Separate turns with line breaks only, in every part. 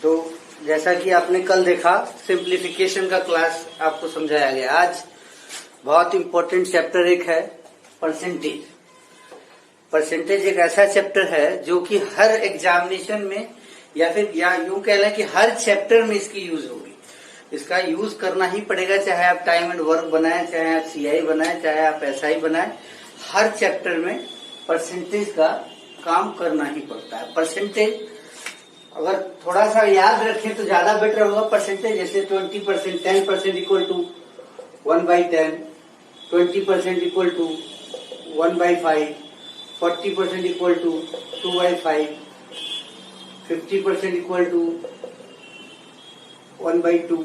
तो जैसा कि आपने कल देखा, सिंप्लीफिकेशन का क्लास आपको समझाया गया। आज बहुत इंपॉर्टेंट चैप्टर एक है परसेंटेज। परसेंटेज एक ऐसा चैप्टर है जो कि हर एग्जामिनेशन में या फिर यूं कह लें कि हर चैप्टर में इसकी यूज होगी। इसका यूज करना ही पड़ेगा, चाहे आप टाइम एंड वर्क बनाए, चाहे आप सीआई बनाए, चाहे आप एसआई बनाए। हर चैप्टर में परसेंटेज का काम करना ही पड़ता है। परसेंटेज अगर थोड़ा सा याद रखें तो ज्यादा बेटर होगा। परसेंटेज जैसे 20%, 10% equal to 1/10, 20% equal to 1/5, 40% equal to 2/5, 50% equal to 1/2,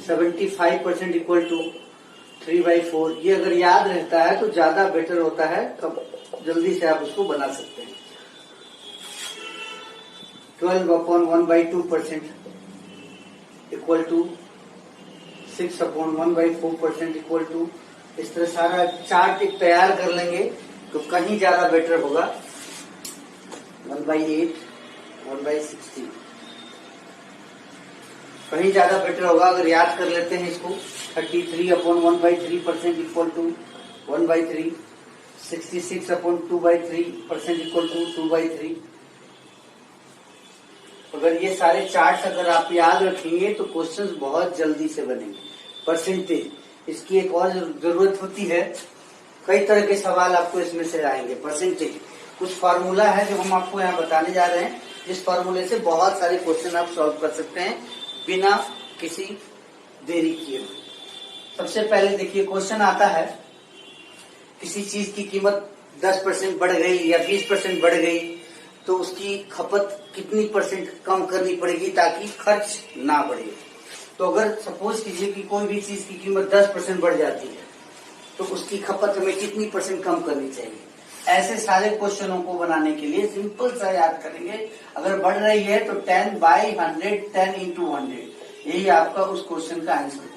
75% equal to 3/4। ये अगर याद रहता है तो ज्यादा बेटर होता है, तो जल्दी से आप उसको बना सकते हैं। 12/1/2% इक्वल टू 6/1/4% इक्वल टू, इस तरह सारा चार्ट एक तैयार कर लेंगे तो कहीं ज्यादा बेटर होगा। 1/8, 1/16 कहीं ज्यादा बेटर होगा अगर याद कर लेते हैं इसको। 33/1/3% इक्वल टू 1/3, 66/2/3% इक्वल टू 2/3। अगर ये सारे चार्ट्स अगर आप याद रखेंगे तो क्वेश्चंस बहुत जल्दी से बनेंगे। परसेंटेज, इसकी एक और जरूरत होती है, कई तरह के सवाल आपको इसमें से आएंगे। परसेंटेज कुछ फार्मूला है जो हम आपको यहाँ बताने जा रहे हैं, जिस फार्मूले से बहुत सारे क्वेश्चन आप सॉल्व कर सकते हैं बिना किसी देरी किए। सबसे पहले देखिए, क्वेश्चन आता है किसी चीज की कीमत 10% बढ़ गई या 20% बढ़ गई तो उसकी खपत कितनी परसेंट कम करनी पड़ेगी ताकि खर्च ना बढ़े। तो अगर सपोज कीजिए कि कोई भी चीज की कीमत 10% बढ़ जाती है तो उसकी खपत हमें कितनी परसेंट कम करनी चाहिए। ऐसे सारे क्वेश्चनों को बनाने के लिए सिंपल सा याद करेंगे। अगर बढ़ रही है तो 10/100, 10 into 100, यही आपका उस क्वेश्चन का आंसर होगा।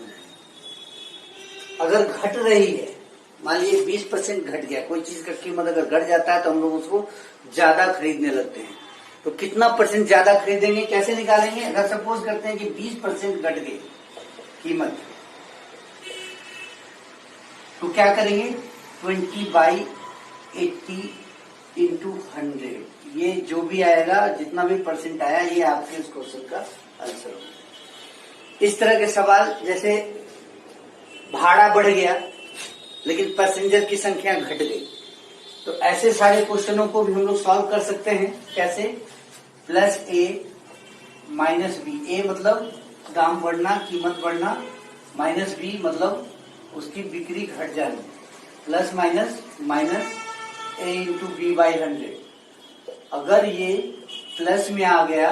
अगर घट रही है, मान लीजिए 20% घट गया, कोई चीज का कीमत अगर घट जाता है तो हम लोग उसको ज्यादा खरीदने लगते हैं। तो कितना परसेंट ज्यादा खरीदेंगे, कैसे निकालेंगे। अगर सपोज करते हैं कि 20% घट गई कीमत, तो क्या करेंगे, 20/80 into 100, ये जो भी आएगा, जितना भी परसेंट आया, ये आपके इस क्वेश्चन का आंसर होगा। इस तरह के सवाल, जैसे भाड़ा बढ़ गया लेकिन पैसेंजर की संख्या घट गई, तो ऐसे सारे क्वेश्चनों को भी हम लोग सॉल्व कर सकते हैं। कैसे, +A -B, A मतलब दाम बढ़ना, कीमत बढ़ना, -B मतलब उसकी बिक्री घट जानी, plus minus A into B/100। अगर ये प्लस में आ गया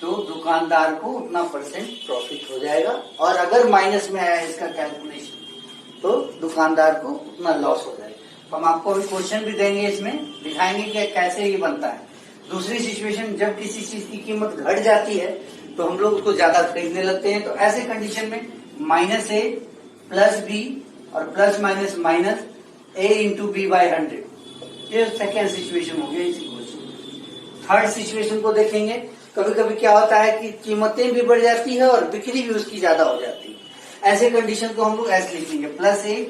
तो दुकानदार को उतना परसेंट प्रॉफिट हो जाएगा, और अगर माइनस में आया इसका कैलकुलेशन तो दुकानदार को उतना लॉस हो जाएगा। तो हम आपको अभी क्वेश्चन भी देंगे, इसमें दिखाएंगे कि कैसे ये बनता है। दूसरी सिचुएशन, जब किसी चीज की कीमत घट जाती है तो हम लोग उसको ज्यादा खरीदने लगते हैं। तो ऐसे कंडीशन में -A +B और plus minus A into B/100, ये सेकेंड सिचुएशन हो गया इसी क्वेश्चन। थर्ड सिचुएशन को देखेंगे। कभी कभी क्या होता है कि कीमतें भी बढ़ जाती है और बिक्री भी उसकी ज्यादा हो जाती है। ऐसे कंडीशन को हम लोग ऐसे लिखेंगे, +A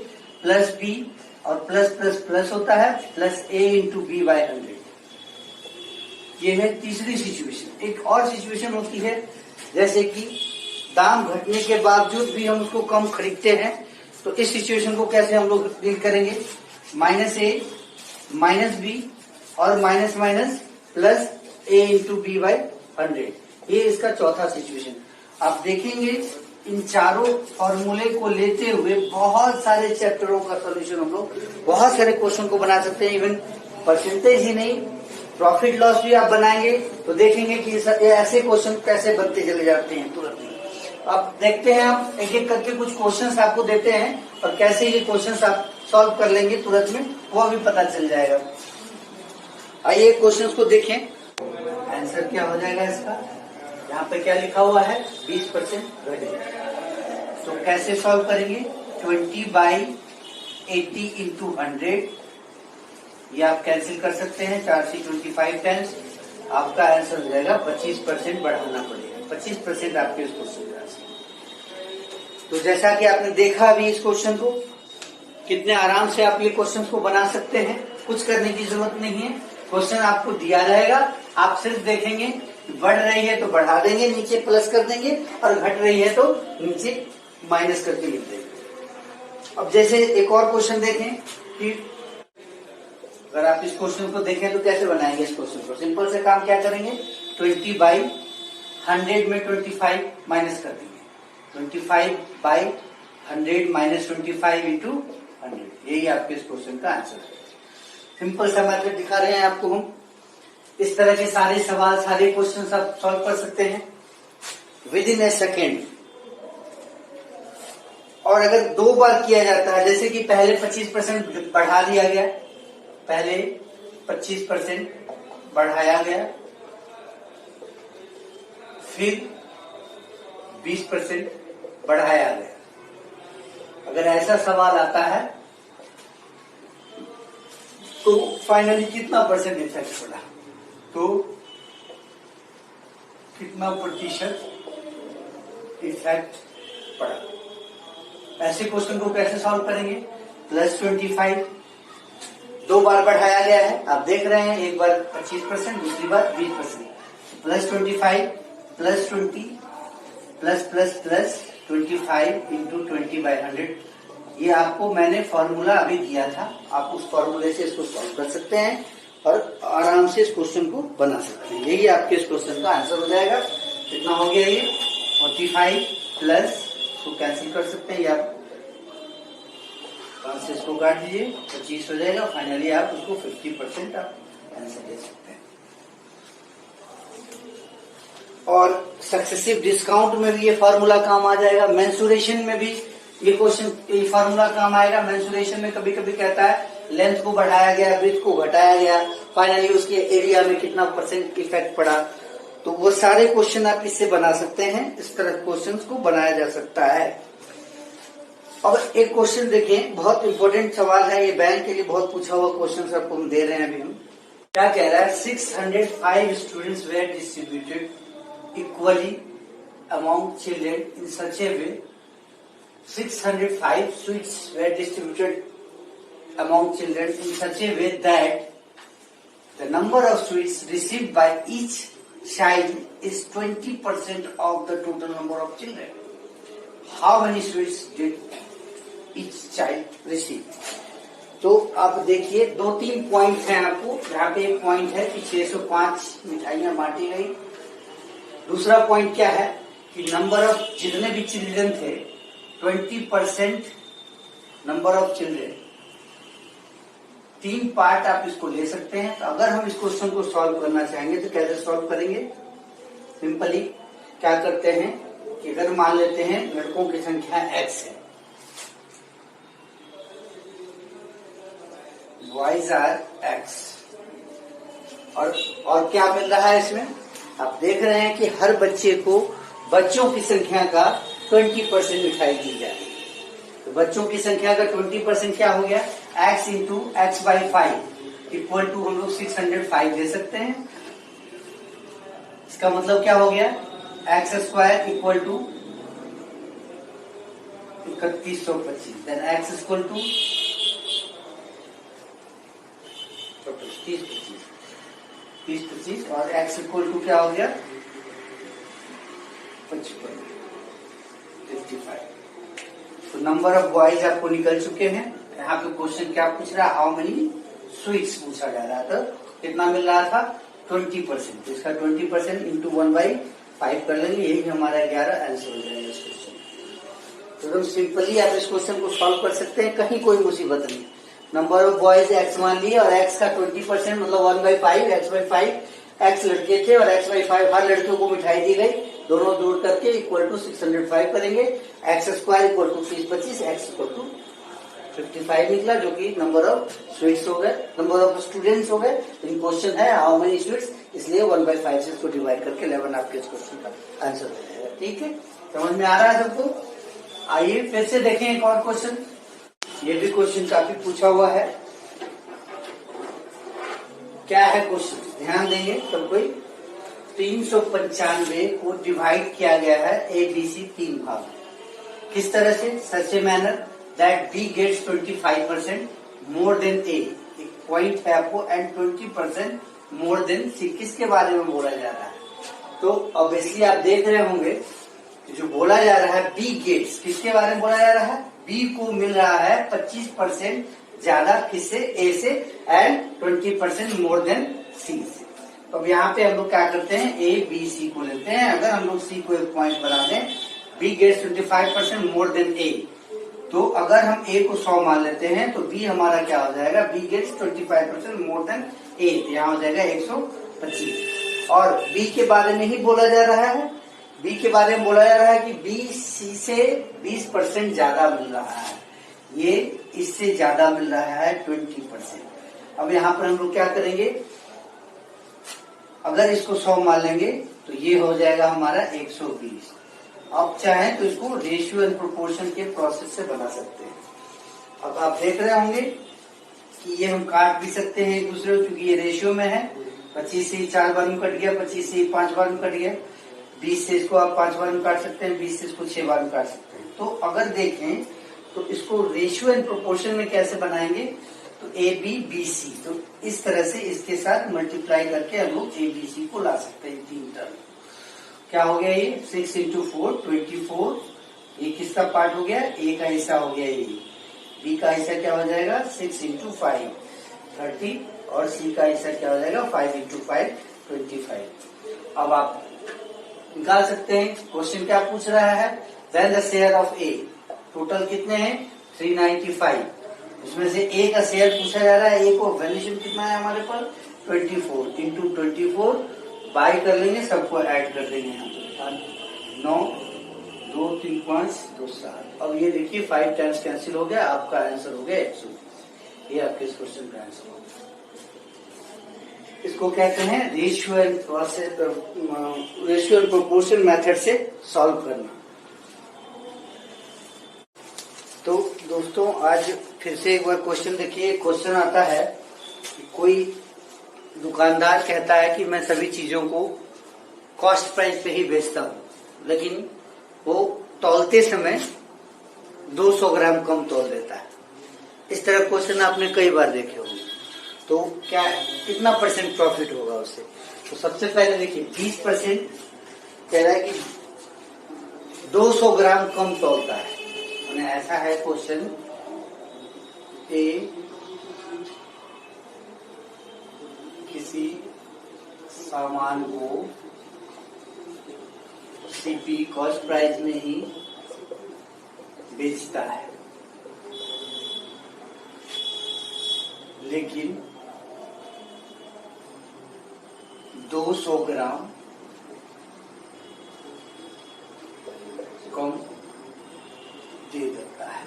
+B और प्लस होता है +A into B/100। ये है तीसरी सिचुएशन। एक और सिचुएशन होती है, जैसे कि दाम घटने के बावजूद भी हम उसको कम खरीदते हैं। तो इस सिचुएशन को कैसे हम लोग डील करेंगे, -A -B और माइनस +A into B/100, ये इसका चौथा सिचुएशन। आप देखेंगे इन चारों फॉर्मूले को लेते हुए बहुत सारे चैप्टरों का सॉल्यूशन हम लोग, बहुत सारे क्वेश्चन को बना सकते हैं। इवन परसेंटेज ही नहीं, प्रॉफिट लॉस भी आप बनाएंगे तो देखेंगे कि ऐसे क्वेश्चन कैसे बनते चले जाते हैं तुरंत ही। अब देखते हैं, हम एक एक करके कुछ क्वेश्चंस आपको देते हैं और कैसे ये क्वेश्चंस आप सॉल्व कर लेंगे तुरंत में, वो भी पता चल जाएगा। आइए क्वेश्चंस को देखें। आंसर क्या हो जाएगा इसका, यहाँ पे क्या लिखा हुआ है, 20% घट गया। तो कैसे सॉल्व करेंगे, 20/80 into 100, ये आप कैंसिल कर सकते हैं, 4 से 25 टाइम्स, आपका आंसर हो जाएगा 25% बढ़ाना पड़ेगा। 25% आपके इस क्वेश्चन का आंसर। तो जैसा कि आपने देखा अभी इस क्वेश्चन को, कितने आराम से आप ये क्वेश्चन को बना सकते हैं, कुछ करने की जरूरत नहीं है। क्वेश्चन आपको दिया जाएगा, आप सिर्फ देखेंगे, बढ़ रही है तो बढ़ा देंगे, नीचे प्लस कर देंगे, और घट रही है तो नीचे माइनस करके लिख देंगे। अब जैसे एक और क्वेश्चन देखें कि अगर आप इस क्वेश्चन को देखें तो कैसे बनाएंगे इस क्वेश्चन को। सिंपल से काम क्या करेंगे, 20/100 में 25 माइनस कर देंगे। 25/100 माइनस 25 इंटू 100, यही आपके इस क्वेश्चन का आंसर है। सिंपल सा मेथड दिखा रहे हैं आपको हम। इस तरह के सारे सवाल, सारे क्वेश्चन आप सॉल्व कर सकते हैं विद इन ए सेकेंड। और अगर 2 बार किया जाता है, जैसे कि पहले 25% बढ़ा दिया गया, पहले 25% बढ़ाया गया, फिर 20% बढ़ाया गया। अगर ऐसा सवाल आता है तो फाइनली कितना परसेंट इफेक्ट पड़ा, तो कितना प्रतिशत इफेक्ट पड़ा। ऐसे क्वेश्चन को कैसे सॉल्व करेंगे, +25 2 बार बढ़ाया गया है, आप देख रहे हैं, एक बार 25%, दूसरी बार 20%, +25 +20 प्लस 25 इंटू 20/100। ये आपको मैंने फॉर्मूला अभी दिया था, आप उस फॉर्मूले से इसको सॉल्व कर सकते हैं और आराम से इस क्वेश्चन को बना सकते हैं। यही आपके इस क्वेश्चन का आंसर हो जाएगा। कितना हो गया ये 45 प्लस, तो कैंसिल कर सकते हैं, या 5 से इसको काट दीजिए, 25 हो जाएगा। फाइनली आप उसको 50% आप आंसर दे सकते हैं। और सक्सेसिव डिस्काउंट में भी ये फॉर्मूला काम आ जाएगा। मेंसुरेशन में भी ये क्वेश्चन, ये फॉर्मूला काम आएगा। मेंसुरेशन में कभी कभी कहता है लेंथ को बढ़ाया गया, ब्रेथ को घटाया गया, फाइनली उसके एरिया में कितना परसेंट इफेक्ट पड़ा, तो वो सारे क्वेश्चन आप इससे बना सकते हैं। इस तरह क्वेश्चन को बनाया जा सकता है। अब एक क्वेश्चन देखें, बहुत इंपॉर्टेंट सवाल है ये, बैंक के लिए बहुत पूछा हुआ क्वेश्चन आपको हम दे रहे हैं अभी हम। क्या कह रहा है, 605 students were distributed equally among children in such a way, 605 sweets were distributed among children in such a way that the number of sweets received by each child is 20% of the total number of children. How many sweets did each child receive? तो आप देखिए 2-3 point हैं आपको। यहाँ पे एक point है कि 605 मिठाइयां बांटी गई। दूसरा पॉइंट क्या है कि नंबर ऑफ, जितने भी चिल्ड्रन थे 20% नंबर ऑफ चिल्ड्रन। 3 पार्ट आप इसको ले सकते हैं। तो अगर हम इस क्वेश्चन को सॉल्व करना चाहेंगे तो कैसे सॉल्व करेंगे, सिंपली क्या करते हैं कि अगर मान लेते हैं लड़कों की संख्या x है, बॉयज आर x, और क्या मिल रहा है इसमें, आप देख रहे हैं कि हर बच्चे को बच्चों की संख्या का 20% मिठाई दी जा रही है। तो बच्चों की संख्या का 20% क्या हो गया, x into x/5 equal to हम लोग 605 दे सकते हैं। इसका मतलब क्या हो गया, x² equal to 3125, then x equal to 30-25 और x इक्वल टू क्या हो गया 55। तो नंबर ऑफ बॉयज आपको निकल चुके हैं। यहाँ पे क्वेश्चन क्या पूछ रहा है, हाउ मेनी स्वीट्स पूछा जा रहा था। कितना मिल रहा था 20%, तो इसका 20% इंटू 1/5 कर लेंगे, यही हमारा 11 आंसर हो जाएगा इस क्वेश्चन। तो एकदम सिंपली आप इस क्वेश्चन को सॉल्व कर सकते हैं, कहीं कोई मुसीबत नहीं। नंबर ऑफ बॉयज x मान लिए और x का 20% मतलब 1/5, x/5, x लड़के थे और x/5 हर लड़कियों को मिठाई दी गई, दोनों जोड़ करके इक्वल टू 605 करेंगे। x² equal to 30-25, x equal to 55 निकला, जो कि नंबर ऑफ स्वीट्स हो गए, नंबर ऑफ स्टूडेंट्स हो गए। लेकिन क्वेश्चन है हाउ मेनी स्वीट्स, इसलिए 1/5 से इसको डिवाइड करके 11 आपके इस क्वेश्चन का आंसर हो जाएगा। ठीक है, समझ में आ रहा है सबको। आइए फिर से देखें एक और क्वेश्चन। ये भी क्वेश्चन काफी पूछा हुआ है। क्या है क्वेश्चन, ध्यान देंगे सब कोई। 395 को डिवाइड किया गया है ABC 3 भाग। किस तरह से? Such a manner that B gets 25% more than A, एक पॉइंट है आपको, एंड 20% मोर देन C। किसके बारे में बोला जा रहा है? तो ऑब्वियसली आप देख रहे होंगे जो बोला जा रहा है B गेट्स, किसके बारे में बोला जा रहा है? B को मिल रहा है 25% ज्यादा, किससे? A से, एंड 20% मोर देन C से। तो अब यहाँ पे हम लोग क्या करते हैं? A B C को लेते हैं। अगर हम लोग C को एक पॉइंट बना दें, B gets 25% more than A, तो अगर हम A को 100 मान लेते हैं तो B हमारा क्या हो जाएगा? B gets 25% more than A, यहाँ हो जाएगा 125। और B के बारे में ही बोला जा रहा है। B के बारे में बोला जा रहा है कि B C से 20% ज्यादा मिल रहा है, ये इससे ज्यादा मिल रहा है 20%। अब यहाँ पर हम लोग क्या करेंगे? अगर इसको 100 मान लेंगे तो ये हो जाएगा हमारा 120। अब चाहें तो इसको रेशियो एंड प्रोपोर्शन के प्रोसेस से बना सकते हैं। अब आप देख रहे होंगे कि ये हम काट भी सकते हैं एक दूसरे को, क्योंकि ये रेशियो में है। 25 से 4 बार में कट गया, 25 से 5 बार में कट गया, 20 से इसको आप 5 बार में काट सकते हैं, 20 से इसको 6 बार में काट सकते हैं। तो अगर देखें तो इसको रेशियो एंड प्रोपोर्शन में कैसे बनाएंगे? तो AB BC, तो इस तरह से इसके साथ मल्टीप्लाई करके हम लोग ABC को ला सकते हैं। 3 टर्म क्या हो गया? ये 6 इंटू 4 24। ये किसका पार्ट हो गया? A का हिस्सा हो गया ये। B का हिस्सा क्या हो जाएगा? 6 इंटू 5 30, और C का हिस्सा क्या हो जाएगा? 5 इंटू 5 25। अब आप निकाल सकते हैं। क्वेश्चन क्या पूछ रहा है? Then the share of A, total कितने हैं? 395। उसमें से A का शेयर पूछा जा रहा है। A को वैल्यूशन कितना है हमारे पास? 24 इंटू 24 बाई कर लेंगे, सबको ऐड कर देंगे यहाँ पर। 9 2 3 5 2 7। अब ये देखिए 5 टाइम्स कैंसिल हो गया, आपका आंसर हो गया 120। ये आपके इस क्वेश्चन का आंसर हो गया। इसको कहते हैं रेशियो एंड प्रोपोर्शन मेथड से सॉल्व करना। तो दोस्तों आज फिर से एक बार क्वेश्चन देखिए। क्वेश्चन आता है कि कोई दुकानदार कहता है कि मैं सभी चीजों को कॉस्ट प्राइस पे ही बेचता हूँ, लेकिन वो तौलते समय 200 ग्राम कम तौल देता है। इस तरह क्वेश्चन आपने कई बार देखे होंगे। तो क्या कितना परसेंट प्रॉफिट होगा उससे? तो सबसे पहले देखिए 20% कह रहा है कि 200 ग्राम कम तौलता है। ऐसा है क्वेश्चन, ए किसी सामान को CP कॉस्ट प्राइस में ही बेचता है, लेकिन 200 ग्राम कम दे देता है।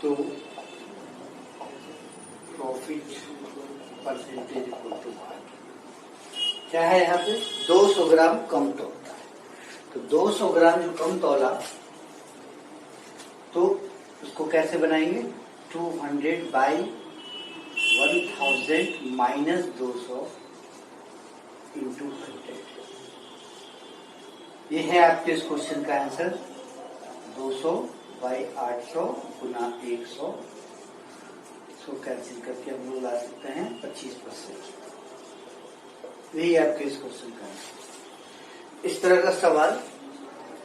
तो प्रॉफिट परसेंटेज इक्वल टू क्या है? यहाँ पे 200 ग्राम कम तोलता है। तो 200 ग्राम जो कम तोला, तो उसको कैसे बनाएंगे? 200 बाई 1000 माइनस 200 इंटू 100। ये है आपके इस क्वेश्चन का आंसर। 200 बाई 800 गुना 100, इसको कैंसिल करके हम लोग ला सकते हैं 25%। यही आपके इस क्वेश्चन का आंसर। इस तरह का सवाल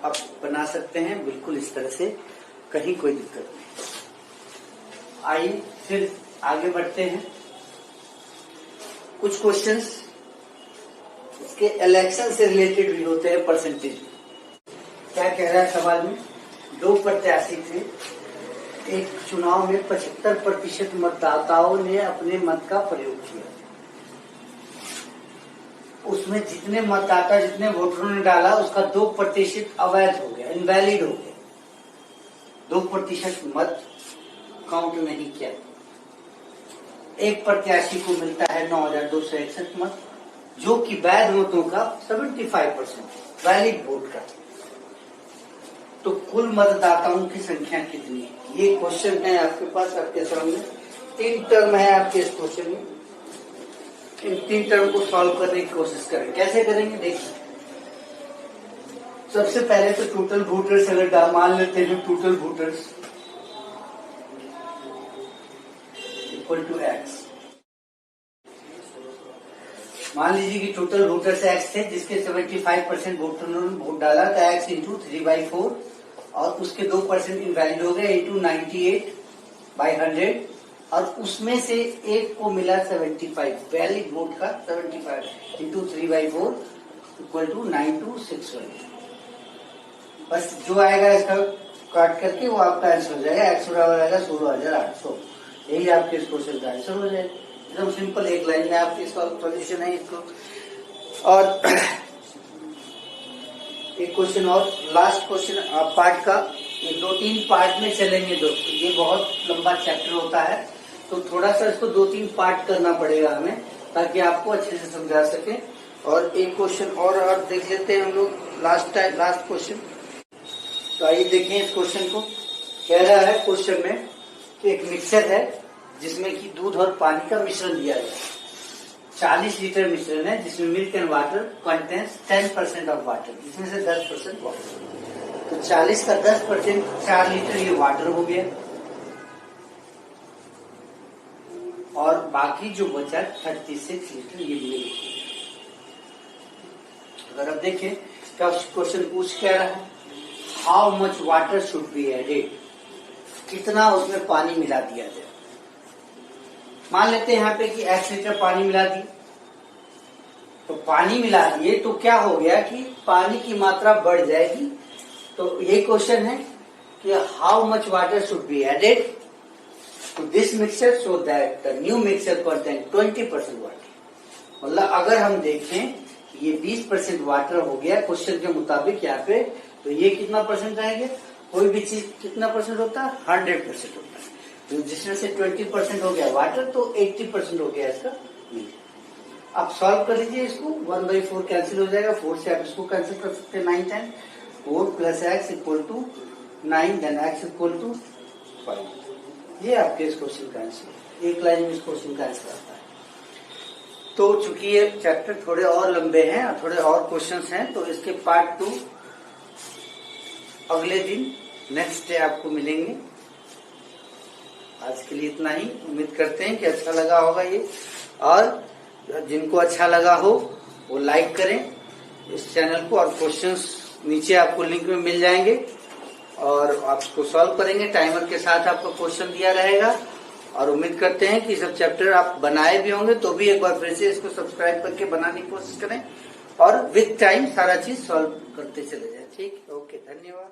आप बना सकते हैं बिल्कुल इस तरह से, कहीं कोई दिक्कत नहीं। आइए फिर आगे बढ़ते हैं। कुछ क्वेश्चंस इसके इलेक्शन से रिलेटेड भी होते हैं परसेंटेज। क्या कह रहा है सवाल में? 2 प्रत्याशी थे, एक चुनाव में 75% मतदाताओं ने अपने मत का प्रयोग किया। उसमें जितने मतदाता, जितने वोटरों ने डाला, उसका 2% अवैध हो गया, इनवैलिड हो गया। 2% मत काउंट नहीं किया। एक प्रत्याशी को मिलता है 9261 मत, जो कि वैध मतों का 75% वैलिड वोट का। तो कुल मतदाताओं की संख्या कितनी है? ये क्वेश्चन है आपके पास, आपके सामने 3 टर्म है आपके इस क्वेश्चन में। इन 3 टर्म को सॉल्व करने की कोशिश करें। कैसे करेंगे देखिए, सबसे पहले तो टोटल वोटर्स अगर मान लेते हैं, total voters equal to x. मान लीजिए कि टोटल वोटर्स एक्स थे, जिसके 75% वोटर ने वोट डाला, तो एक्स इंटू 3/4 और उसके 2% इनवैलिड हो गए इंटू 98/100 और उसमें से एक को मिला 75 वैलिड वोट का 75 इंटू 3/4 इक्वल टू 9261। बस जो आएगा इसका काट करके वो आपका आंसर हो जाएगा। एक्स बराबर आएगा 16,800। यही आपके इस क्वेश्चन का आंसर हो जाएगा। एकदम सिंपल, एक लाइन में आपकी इसका सॉल्यूशन है इसको। और एक क्वेश्चन और, लास्ट क्वेश्चन पार्ट का, ये 2-3 पार्ट में चलेंगे दोस्तों। ये बहुत लंबा चैप्टर होता है, तो थोड़ा सा इसको 2-3 पार्ट करना पड़ेगा हमें, ताकि आपको अच्छे से समझा सके। और एक क्वेश्चन और देख लेते हैं हम लोग, लास्ट क्वेश्चन। तो आइए देखें इस क्वेश्चन को। कह रहा है क्वेश्चन में कि एक मिक्सर है जिसमें कि दूध और पानी का मिश्रण दिया गया है। 40 लीटर मिश्रण है जिसमें milk and water contains 10% of water, जिसमें से 10% वाटर। तो 40 का 10% 4 लीटर ये वाटर हो गया और बाकी जो बचा 36 लीटर ये मिल्क। अगर आप देखें क्या क्वेश्चन पूछ क्या रहा है, how much water should be added, कितना उसमें पानी मिला दिया जाए। मान लेते हैं यहाँ पे कि x लीटर पानी मिला दी, तो पानी मिला दिए तो क्या हो गया कि पानी की मात्रा बढ़ जाएगी। तो ये क्वेश्चन है कि how much water should be added to this mixture so that the new mixture contain 20% water. मतलब अगर हम देखें ये 20% वाटर हो गया क्वेश्चन के मुताबिक यहाँ पे, तो ये कितना परसेंट रहेगा, कोई भी चीज कितना परसेंट होता है, 100% होता है। तो जिसमें से 20% हो गया वाटर, तो 80% हो गया इसका मिल्क। आप सॉल्व कर लीजिए इसको, 1/4 कैंसिल हो जाएगा, 4 से आप इसको कैंसिल कर सकते हैं 9 time. 4 + x equal to 9, then x equal to 5। ये आपके इस क्वेश्चन का आंसर, एक लाइन में इस क्वेश्चन का आंसर आता है। तो चूंकि ये चैप्टर थोड़े और लंबे हैं और थोड़े और क्वेश्चंस हैं, तो इसके पार्ट 2 अगले दिन नेक्स्ट डे आपको मिलेंगे। आज के लिए इतना ही। उम्मीद करते हैं कि अच्छा लगा होगा ये, और जिनको अच्छा लगा हो वो लाइक करें इस चैनल को, और क्वेश्चंस नीचे आपको लिंक में मिल जाएंगे और आप इसको सॉल्व करेंगे। टाइमर के साथ आपको क्वेश्चन दिया रहेगा। और उम्मीद करते हैं कि सब चैप्टर आप बनाए भी होंगे, तो भी एक बार फिर से इसको सब्सक्राइब करके बनाने की कोशिश करें और विथ टाइम सारा चीज सॉल्व करते चले जाए। ठीक, ओके, धन्यवाद।